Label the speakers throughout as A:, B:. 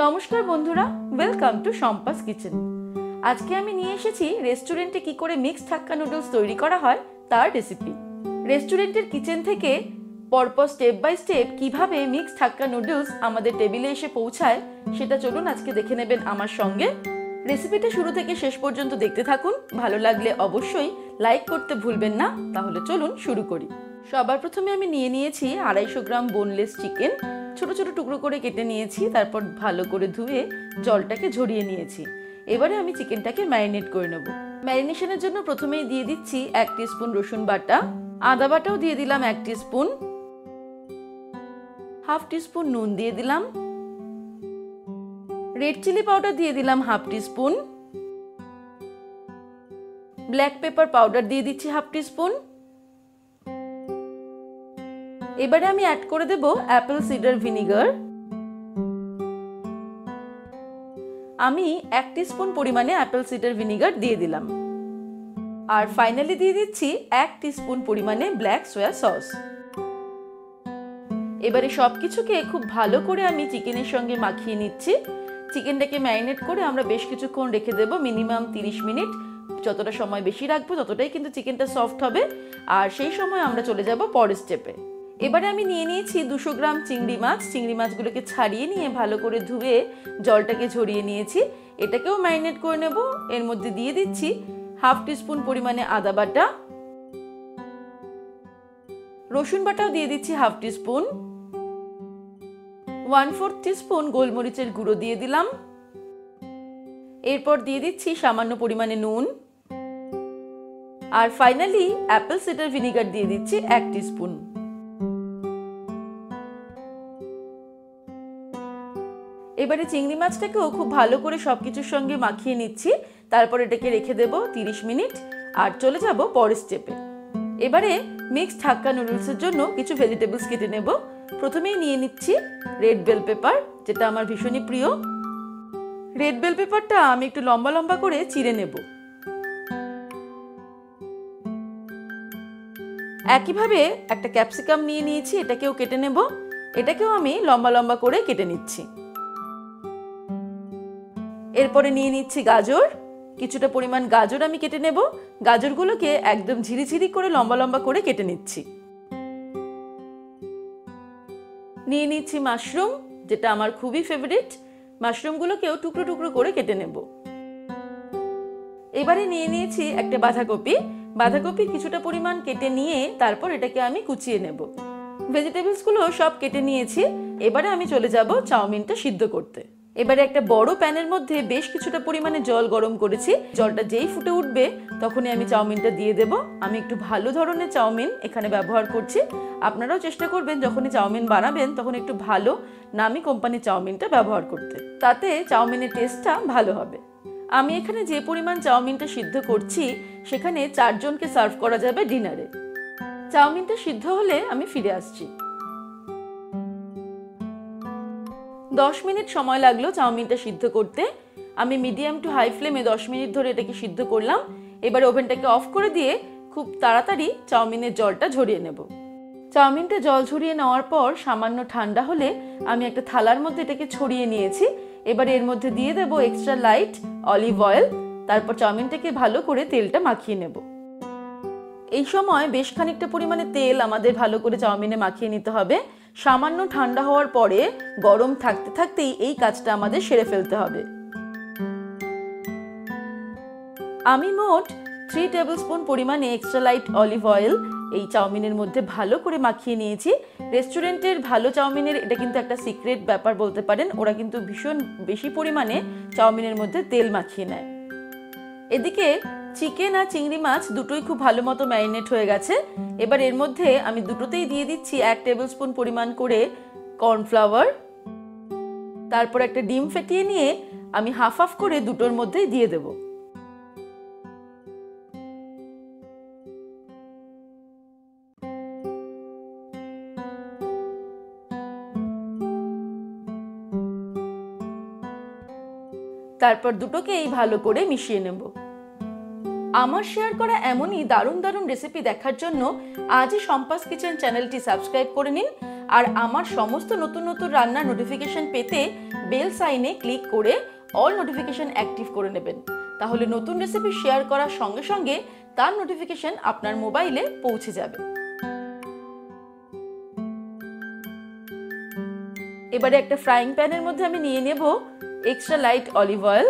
A: নমস্কার বন্ধুরা, welcome to Shampa's kitchen. আজকে আমি নিয়ে এসেছি রেস্টুরেন্টে কি করে মিক্সড হাক্কা নুডলস তৈরি করা হয় তার রেসিপি। রেস্টুরেন্টের কিচেন থেকে পরপর স্টেপ বাই স্টেপ কিভাবে মিক্সড হাক্কা নুডলস আমাদের টেবিলে এসে পৌঁছায় সেটা চলুন আজকে দেখে নেবেন আমার সঙ্গে। রেসিপিটা শুরু থেকে শেষ পর্যন্ত দেখতে থাকুন। ভালো লাগলে অবশ্যই লাইক করতে ভুলবেন না। তাহলে চলুন শুরু করি। সবার প্রথমে আমি নিয়ে নিয়েছি 250 গ্রাম বোনলেস চিকেন। ছোট ছোট টুকরো করে কেটে নিয়েছি, তারপর ভালো করে ধুয়ে জলটাকে ঝরিয়ে নিয়েছি। এবারে আমি চিকেনটাকে ম্যারিনেট করে নেব। ম্যারিনেশনের জন্য প্রথমেই দিয়ে দিচ্ছি 1 টিস্পুন রসুন বাটা, আদা বাটাও দিয়ে দিলাম 1 টিস্পুন, হাফ টিস্পুন নুন দিয়ে দিলাম, রেড চিলি পাউডার দিয়ে দিলাম half teaspoon, black pepper powder দিয়ে দিচ্ছি হাফ টিস্পুন। এবারে আমি অ্যাড করে দেব অ্যাপেল সিডার ভিনিগার। আমি 1 টিস্পুন পরিমাণে অ্যাপেল সিডার ভিনিগার দিয়ে দিলাম। আর ফাইনালি দিয়ে দিচ্ছি 1 টিস্পুন পরিমাণে ব্ল্যাক সয়া সস। এবারে সবকিছুকে খুব ভালো করে আমি চিকেনের সঙ্গে মাখিয়ে নিচ্ছি। চিকেনটাকে ম্যারিনেট করে আমরা বেশ কিছুক্ষণ রেখে দেব, মিনিমাম 30 মিনিট। যতটা সময় বেশি রাখবো ততটাই কিন্তু চিকেনটা সফট হবে। আর সেই সময় আমরা চলে যাব পরের স্টেপে। এবারে আমি নিয়ে নিয়েছি 200 গ্রাম চিংড়ি মাছ। চিংড়ি মাছগুলোকে ছাড়িয়ে নিয়ে ভালো করে ধুয়ে জলটাকে ঝরিয়ে নিয়েছি। এটাকেও ম্যারিনেট করে নেব। এর মধ্যে দিয়ে দিচ্ছি হাফ টিস্পুন পরিমাণে আদা বাটা, রসুন বাটাও দিয়ে দিচ্ছি হাফ টিস্পুন, 1/4 টিস্পুন গোলমরিচের গুঁড়ো দিয়ে দিলাম। এরপর দিয়ে দিচ্ছি সামান্য পরিমাণে নুন। আর ফাইনালি অ্যাপেল সিডার ভিনিগার দিয়ে দিচ্ছি 1 টিস্পুন। এবারে চিংড়ি মাছটাকেও খুব ভালো করে সবকিছুর সঙ্গে মাখিয়ে নিচ্ছি। তারপর এটাকে রেখে দেব 30 মিনিট আর চলে যাব পরের স্টেপে। এবারে মিক্সড হাক্কা নুডলসের জন্য কিছু ভেজিটেবলস কেটে নেব। প্রথমেই নিয়ে নিচ্ছি রেড বেল পেপার, যেটা আমার ভীষণই প্রিয়। রেড বেল পেপারটা আমি একটু লম্বা লম্বা করে চিড়ে নেব। একইভাবে একটা ক্যাপসিকাম নিয়ে নিয়েছি, এটাকেও কেটে নেব। এটাকেও আমি লম্বা লম্বা করে কেটে নিচ্ছি। এরপরে নিয়ে নিচ্ছি গাজর। কিছুটা পরিমাণ গাজর আমি কেটে নেব। গাজরগুলোকে একদম ঝিরিঝিরি করে লম্বা লম্বা করে কেটে নিচ্ছি। নিয়ে নিচ্ছি মাশরুম, যেটা আমার খুবই ফেভারিট। মাশরুমগুলোকেও টুকরো টুকরো করে কেটে নেব। এবারে নিয়ে নিয়েছি একটা বাঁধাকপি। বাঁধাকপি কিছুটা পরিমাণ কেটে নিয়ে তারপর এটাকে আমি কুচিয়ে নেব। ভেজিটেবলসগুলো সব কেটে নিয়েছি। এবারে আমি চলে যাব চাউমিনটা সিদ্ধ করতে। এবারে একটা বড় প্যানের মধ্যে বেশ কিছুটা পরিমাণে জল গরম করেছি। জলটা যেই ফুটে উঠবে তখনই আমি চাউমিনটা দিয়ে দেব। আমি একটু ভালো ধরনের চাউমিন এখানে ব্যবহার করছি। আপনারাও চেষ্টা করবেন যখনই চাউমিন বানাবেন তখন একটু ভালো নামি কোম্পানির চাউমিনটা ব্যবহার করতে, তাতে চাউমিনের টেস্টটা ভালো হবে। আমি এখানে যে পরিমাণ চাউমিনটা সিদ্ধ করছি সেখানে 4 জনকে সার্ভ করা যাবে ডিনারে। চাউমিনটা সিদ্ধ হলে আমি ফিরে আসছি। 10 মিনিট সময় লাগলো চাউমিনটা সিদ্ধ করতে। আমি মিডিয়াম টু হাই ফ্লেমে 10 মিনিট ধরে এটাকে সিদ্ধ করলাম। এবারে ওভেনটাকে অফ করে দিয়ে খুব তাড়াতাড়ি চাউমিনের জলটা ঝরিয়ে নেব। চাউমিনটা জল ঝরিয়ে নেওয়ার পর সামান্য ঠান্ডা হলে আমি একটা থালার মধ্যে এটাকে ছড়িয়ে নিয়েছি। এবারে এর মধ্যে দিয়ে দেব এক্সট্রা লাইট অলিভ অয়েল। তারপর চাউমিনটাকে ভালো করে তেলটা মাখিয়ে নেব। এই সময় বেশ খানিকটা পরিমাণে তেল আমাদের ভালো করে চাউমিনে মাখিয়ে নিতে হবে। সামান্য ঠান্ডা হওয়ার পরে গরম থাকতে থাকতেই এই কাজটা আমাদের সেরে ফেলতে হবে। আমি মোট 3 টেবিলস্পুন পরিমাণে এক্সট্রা লাইট অলিভ অয়েল এই চাউমিনের মধ্যে ভালো করে মাখিয়ে নিয়েছি। রেস্টুরেন্টের ভালো চাউমিনের এটা কিন্তু একটা সিক্রেট ব্যাপার বলতে পারেন। ওরা কিন্তু ভীষণ বেশি পরিমাণে চাউমিনের মধ্যে তেল মাখিয়ে নেয়। এদিকে চিকেন আর চিংড়ি মাছ দুটোই খুব ভালো মতো ম্যারিনেট হয়ে গেছে। এবার এর মধ্যে আমি দুটোতেই দিয়ে দিচ্ছি 1 টেবিলস্পুন পরিমাণ করে কর্নফ্লাওয়ার। তারপর একটা ডিম ফেটিয়ে নিয়ে আমি হাফ হাফ করে দুটোর মধ্যেই দিয়ে দেব। তারপর দুটোকেই ভালো করে মিশিয়ে নেব। আমার শেয়ার করা এমনই দারুণ দারুণ রেসিপি দেখার জন্য আজই শম্পাস কিচেন চ্যানেলটি সাবস্ক্রাইব করে নিন আর আমার সমস্ত নতুন নতুন রান্নার নোটিফিকেশন পেতে বেল সাইনে ক্লিক করে অল নোটিফিকেশন অ্যাক্টিভ করে নেবেন। তাহলে নতুন রেসিপি শেয়ার করার সঙ্গে সঙ্গে তার নোটিফিকেশন আপনার মোবাইলে পৌঁছে যাবে। এবারে একটা ফ্রাইং প্যানের মধ্যে আমি নিয়ে নেব এক্সট্রা লাইট অলিভ অয়েল।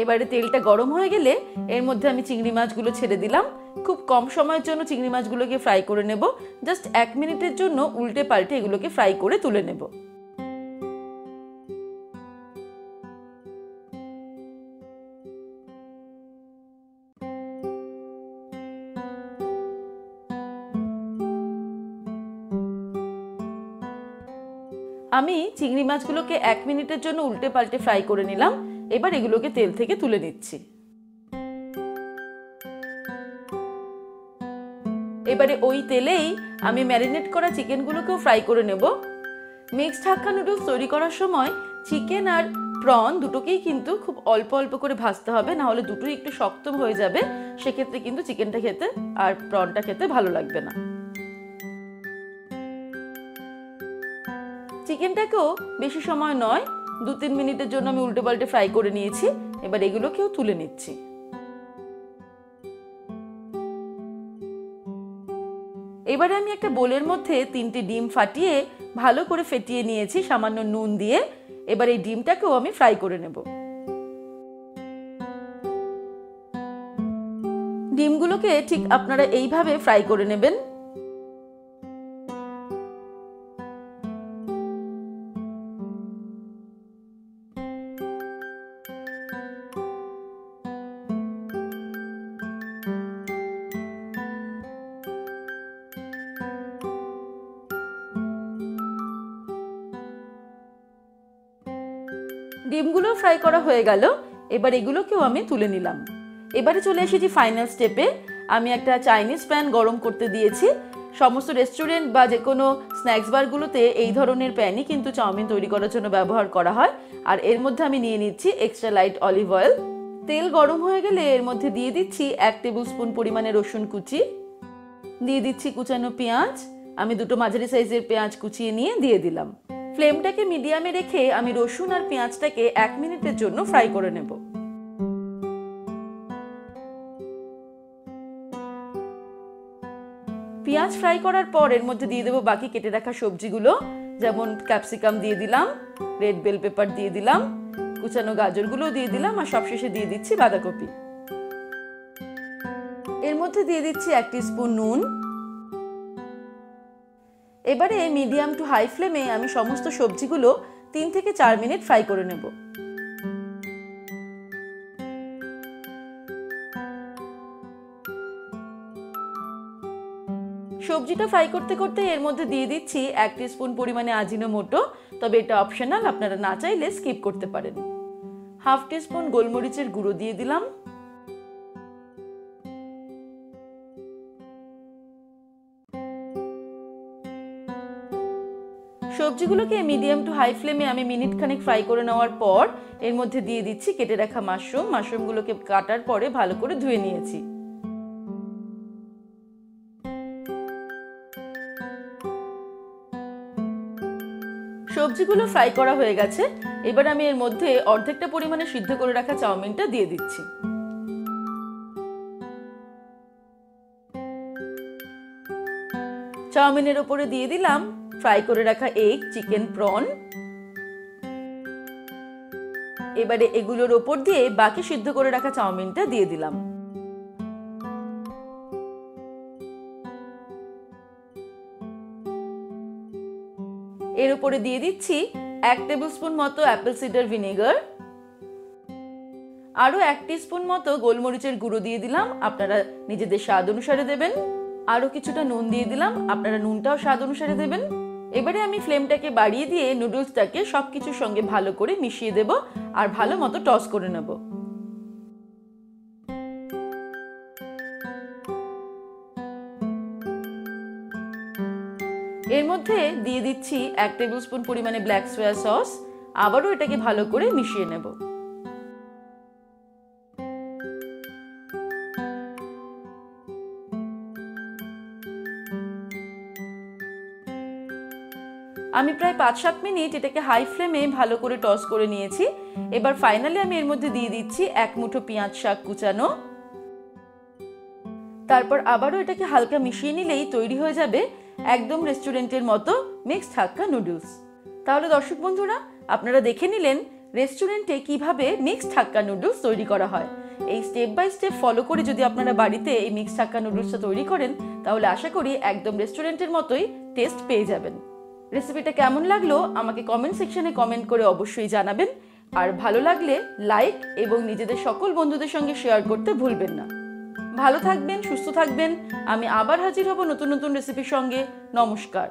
A: এবারে তেলটা গরম হয়ে গেলে এর মধ্যে আমি চিংড়ি মাছগুলো ছেড়ে দিলাম। খুব কম সময়ের জন্য চিংড়ি মাছগুলোকে ফ্রাই করে নেব। জাস্ট 1 মিনিটের জন্য উল্টে পাল্টে এগুলোকে ফ্রাই করে তুলে নেব। আমি চিংড়ি মাছগুলোকে 1 মিনিটের জন্য উল্টে পাল্টে ফ্রাই করে নিলাম। এবার এগুলোকে তেল থেকে তুলে নিচ্ছি। এবারে ওই তেলেই আমি ম্যারিনেট করা চিকেনগুলোকেও ফ্রাই করে নেব। মিক্সড হাক্কা নুডলস তৈরি করার সময় চিকেন আর প্রন দুটোকেই কিন্তু খুব অল্প অল্প করে ভাজতে হবে, না হলে দুটোই একটু শক্ত হয়ে যাবে। সেক্ষেত্রে কিন্তু চিকেনটা খেতে আর প্রনটা খেতে ভালো লাগবে না। চিকেনটাকেও বেশি সময় নয়, 2-3 মিনিটের জন্য আমি উল্টে পাল্টে ফ্রাই করে নিয়েছি। এবার এগুলোকেও তুলে নিচ্ছি। এবারে আমি একটা বোলের মধ্যে 3টে ডিম ফাটিয়ে ভালো করে ফেটিয়ে নিয়েছি সামান্য নুন দিয়ে। এবার এই ডিমটাকেও আমি ফ্রাই করে নেব। ডিমগুলোকে ঠিক আপনারা এইভাবে ফ্রাই করে নেবেন। ডিমগুলো ফ্রাই করা হয়ে গেল। এবার এগুলোকেও আমি তুলে নিলাম। এবারে চলে এসেছি ফাইনাল স্টেপে। আমি একটা চাইনিজ প্যান গরম করতে দিয়েছি। সমস্ত রেস্টুরেন্ট বা যে কোনো স্ন্যাক্স বারগুলোতে এই ধরনের প্যানই কিন্তু চাউমিন তৈরি করার জন্য ব্যবহার করা হয়। আর এর মধ্যে আমি নিয়ে নিচ্ছি এক্সট্রা লাইট অলিভ অয়েল। তেল গরম হয়ে গেলে এর মধ্যে দিয়ে দিচ্ছি 1 টেবিল স্পুন পরিমাণে রসুন কুচি, দিয়ে দিচ্ছি কুচানো পেঁয়াজ। আমি 2টো মাঝারি সাইজের পেঁয়াজ কুচিয়ে নিয়ে দিয়ে দিলাম। ফ্লেমটাকে মিডিয়ামে রেখে আমি রসুন আর পেঁয়াজটাকে 1 মিনিটের জন্য ফ্রাই করে নেব। পেঁয়াজ ফ্রাই করার পর এর মধ্যে দিয়ে দেবো বাকি কেটে রাখা সবজিগুলো, যেমন ক্যাপসিকাম দিয়ে দিলাম, রেড বেল পেপার দিয়ে দিলাম, কুচানো গাজরগুলো দিয়ে দিলাম, আর সবশেষে দিয়ে দিচ্ছি বাঁধাকপি। এর মধ্যে দিয়ে দিচ্ছি 1 টিস্পুন নুন। এবারে মিডিয়াম টু হাই ফ্লেমে আমি সমস্ত সবজিগুলো 3 থেকে 4 মিনিট ফ্রাই করে নেব। সবজিটা ফ্রাই করতে করতে এর মধ্যে দিয়ে দিচ্ছি 1 টিস্পুন পরিমাণে আজিনোমোটো। তবে এটা অপশনাল, আপনারা না চাইলে স্কিপ করতে পারেন। 1/2 টিস্পুন গোলমরিচের গুঁড়ো দিয়ে দিলাম। সবজিগুলোকে মিডিয়াম টু হাই ফ্লেমে আমি মিনিট খানেক ফ্রাই করে নেওয়ার পর এর মধ্যে দিয়ে দিচ্ছি কেটে রাখা মাশরুম। মাশরুমগুলোকে কাটার পরে ভালো করে ধুয়ে নিয়েছি। সবজিগুলো ফ্রাই করা হয়ে গেছে। এবার আমি এর মধ্যে অর্ধেকটা পরিমাণে সিদ্ধ করে রাখা চাউমিনটা দিয়ে দিচ্ছি। চাউমিনের উপরে দিয়ে দিলাম ফ্রাই করে রাখা এগ, চিকেন, প্রন। এবারে এগুলোর উপর দিয়ে বাকি সিদ্ধ করে রাখা চাউমিনটা দিয়ে দিলাম। এর উপরে দিয়ে দিচ্ছি 1 টেবিল স্পুন মতো অ্যাপেল সিডার ভিনেগার, আরো 1 টিস্পুন মতো গোলমরিচের গুঁড়ো দিয়ে দিলাম। আপনারা নিজেদের স্বাদ অনুসারে দেবেন। আরো কিছুটা নুন দিয়ে দিলাম, আপনারা নুনটাও স্বাদ অনুসারে দেবেন। এবারে আমি ফ্লেমটাকে বাড়িয়ে দিয়ে নুডলসটাকে সবকিছুর সঙ্গে ভালো করে মিশিয়ে দেব আর ভালো মতো টস করে নেব। এর মধ্যে দিয়ে দিচ্ছি 1 টেবিল স্পুন পরিমাণে ব্ল্যাক সোয়া সস। আবারও এটাকে ভালো করে মিশিয়ে নেব। আমি প্রায় 5-7 মিনিট এটাকে হাই ফ্লেমে ভালো করে টস করে নিয়েছি। এবার ফাইনালি আমি এর মধ্যে দিয়ে দিচ্ছি 1 মুঠো পেঁয়াজ শাক কুচানো। তারপর আবারও এটাকে হালকা মিশিয়ে নিলেই তৈরি হয়ে যাবে একদম রেস্টুরেন্টের মতো মিক্সড হাক্কা নুডলস। তাহলে দর্শক বন্ধুরা, আপনারা দেখে নিলেন রেস্টুরেন্টে কিভাবে মিক্সড হাক্কা নুডলস তৈরি করা হয়। এই স্টেপ বাই স্টেপ ফলো করে যদি আপনারা বাড়িতে এই মিক্সড হাক্কা নুডলসটা তৈরি করেন, তাহলে আশা করি একদম রেস্টুরেন্টের মতোই টেস্ট পেয়ে যাবেন। রেসিপিটা কেমন লাগলো আমাকে কমেন্ট সেকশনে কমেন্ট করে অবশ্যই জানাবেন। আর ভালো লাগলে লাইক এবং নিজেদের সকল বন্ধুদের সঙ্গে শেয়ার করতে ভুলবেন না। ভালো থাকবেন, সুস্থ থাকবেন। আমি আবার হাজির হব নতুন নতুন রেসিপির সঙ্গে। নমস্কার।